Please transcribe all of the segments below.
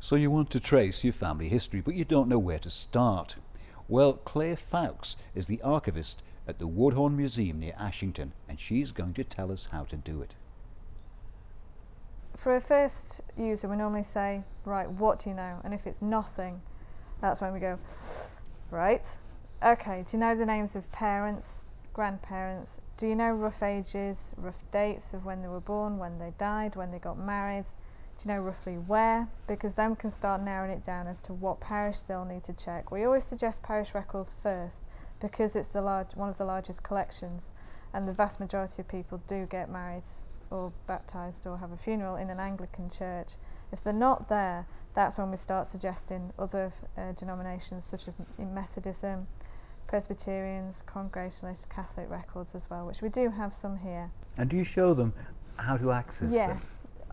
So you want to trace your family history, but you don't know where to start. Well, Claire Fowkes is the archivist at the Woodhorn Museum near Ashington, and she's going to tell us how to do it. For a first user, we normally say, right, what do you know? And if it's nothing, that's when we go, right, okay, do you know the names of parents, grandparents? Do you know rough ages, rough dates of when they were born, when they died, when they got married? Do you know roughly where? Because then we can start narrowing it down as to what parish they'll need to check. We always suggest Parish Records first because it's one of the largest collections, and the vast majority of people do get married or baptised or have a funeral in an Anglican church. If they're not there, that's when we start suggesting other denominations such as in Methodism, Presbyterians, Congregationalist, Catholic records as well, which we do have some here. And do you show them how to access them?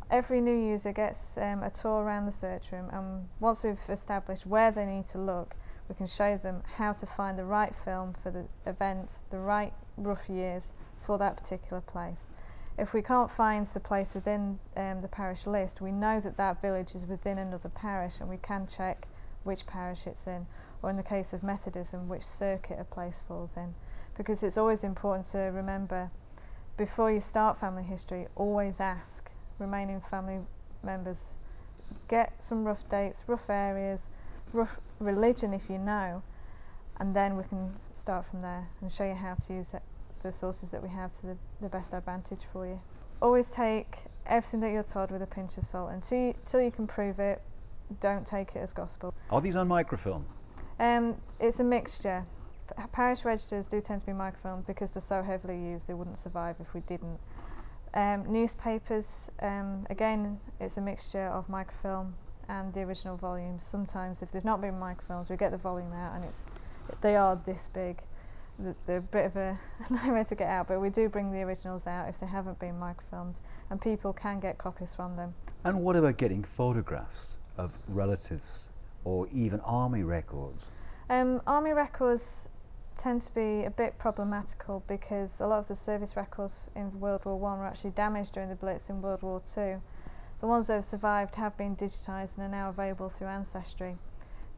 Every new user gets a tour around the search room, and once we've established where they need to look, we can show them how to find the right film for the event, the right rough years for that particular place. If we can't find the place within the parish list, we know that that village is within another parish, and we can check which parish it's in, or in the case of Methodism, which circuit a place falls in. Because it's always important to remember, before you start family history, always ask remaining family members, get some rough dates, rough areas, rough religion if you know, and then we can start from there and show you how to use the sources that we have to the best advantage for you. Always take everything that you're told with a pinch of salt. Until you can prove it, don't take it as gospel. Are these on microfilm? It's a mixture. Parish registers do tend to be microfilmed because they're so heavily used they wouldn't survive if we didn't. Newspapers, again, it's a mixture of microfilm and the original volumes. Sometimes if they've not been microfilmed, we get the volume out and they are this big. They're a bit of a nightmare to get out, but we do bring the originals out if they haven't been microfilmed, and people can get copies from them. And what about getting photographs of relatives or even army records? Army records tend to be a bit problematical because a lot of the service records in World War I were actually damaged during the Blitz in World War II. The ones that have survived have been digitised and are now available through Ancestry,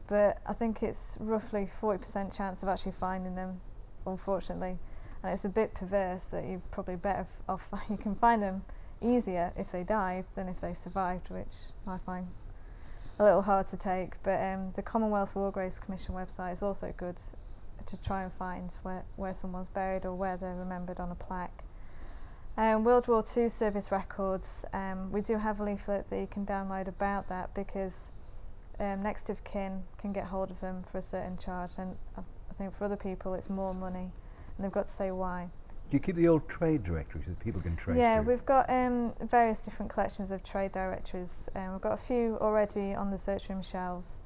but I think it's roughly 40% chance of actually finding them, unfortunately, and it's a bit perverse that you're probably better off you can find them easier if they died than if they survived, which I find a little hard to take. But the Commonwealth War Graves Commission website is also good to try and find where someone's buried or where they're remembered on a plaque. World War II service records, we do have a leaflet that you can download about that because next of kin can get hold of them for a certain charge, and I think for other people it's more money, and they've got to say why. Do you keep the old trade directories that people can trace? Yeah, through? we've got various different collections of trade directories. We've got a few already on the search room shelves.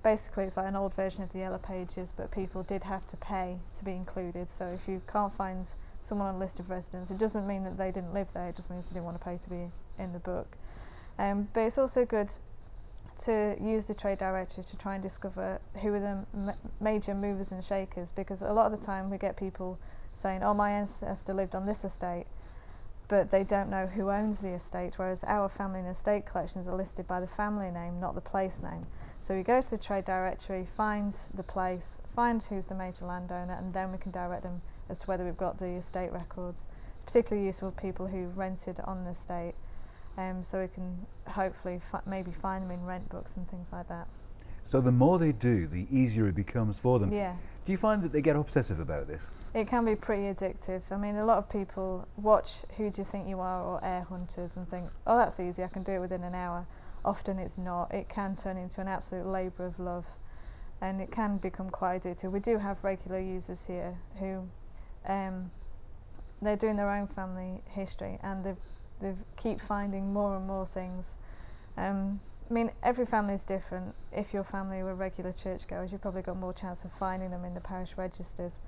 Basically it's like an old version of the Yellow Pages, but people did have to pay to be included, so if you can't find someone on a list of residents, it doesn't mean that they didn't live there, it just means they didn't want to pay to be in the book. But it's also good to use the trade directory to try and discover who are the major movers and shakers, because a lot of the time we get people saying, oh, my ancestor lived on this estate, but they don't know who owns the estate, whereas our family and estate collections are listed by the family name, not the place name. So we go to the trade directory, find the place, find who's the major landowner, and then we can direct them as to whether we've got the estate records. It's particularly useful for people who rented on an estate, so we can hopefully maybe find them in rent books and things like that. So the more they do, the easier it becomes for them. Yeah. Do you find that they get obsessive about this? It can be pretty addictive. I mean, a lot of people watch Who Do You Think You Are or Air Hunters and think, oh, that's easy, I can do it within an hour. Often it's not. It can turn into an absolute labour of love, and it can become quite addictive. We do have regular users here who they're doing their own family history, and they keep finding more and more things. I mean, every family is different. If your family were regular churchgoers, you've probably got more chance of finding them in the parish registers.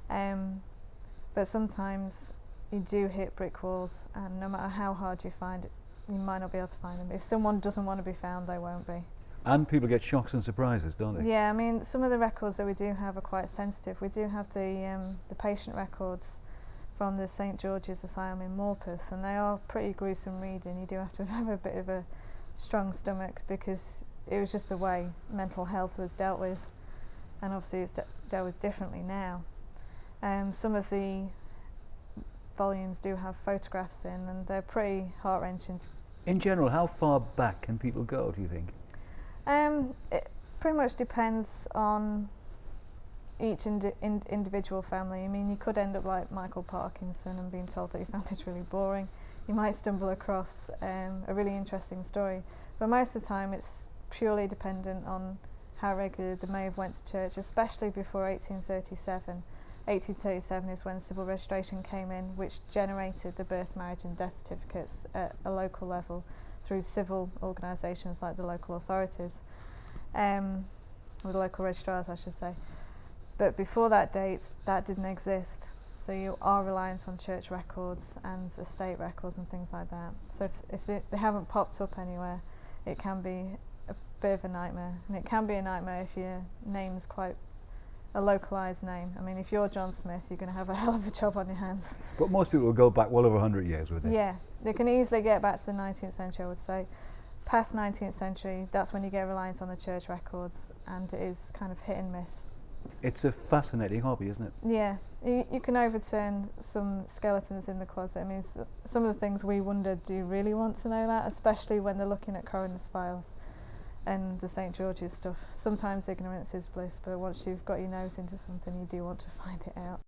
But sometimes you do hit brick walls, and no matter how hard you find it, you might not be able to find them. If someone doesn't want to be found, they won't be. And people get shocks and surprises, don't they? Yeah, I mean, some of the records that we do have are quite sensitive. We do have the patient records from the St George's Asylum in Morpeth, and they are pretty gruesome reading. You do have to have a bit of a strong stomach, because it was just the way mental health was dealt with, and obviously it's dealt with differently now. Some of the volumes do have photographs in, and they're pretty heart-wrenching. In general, how far back can people go, do you think? It pretty much depends on each individual family. I mean, you could end up like Michael Parkinson and being told that your family's really boring. You might stumble across a really interesting story, but most of the time it's purely dependent on how regularly they may have went to church, especially before 1837. 1837 is when civil registration came in, which generated the birth, marriage and death certificates at a local level through civil organisations like the local authorities, or the local registrars I should say. But before that date, that didn't exist. So you are reliant on church records and estate records and things like that. So if they haven't popped up anywhere, it can be a bit of a nightmare. And it can be a nightmare if your name's quite a localised name. I mean, if you're John Smith, you're going to have a hell of a job on your hands. But most people will go back well over 100 years, would they? Yeah, they can easily get back to the 19th century, I would say. Past 19th century, that's when you get reliant on the church records, and it is kind of hit and miss. It's a fascinating hobby, isn't it? Yeah, you can overturn some skeletons in the closet. I mean, some of the things we wonder, do you really want to know that? Especially when they're looking at coroner's files and the St George's stuff. Sometimes ignorance is bliss, but once you've got your nose into something, you do want to find it out.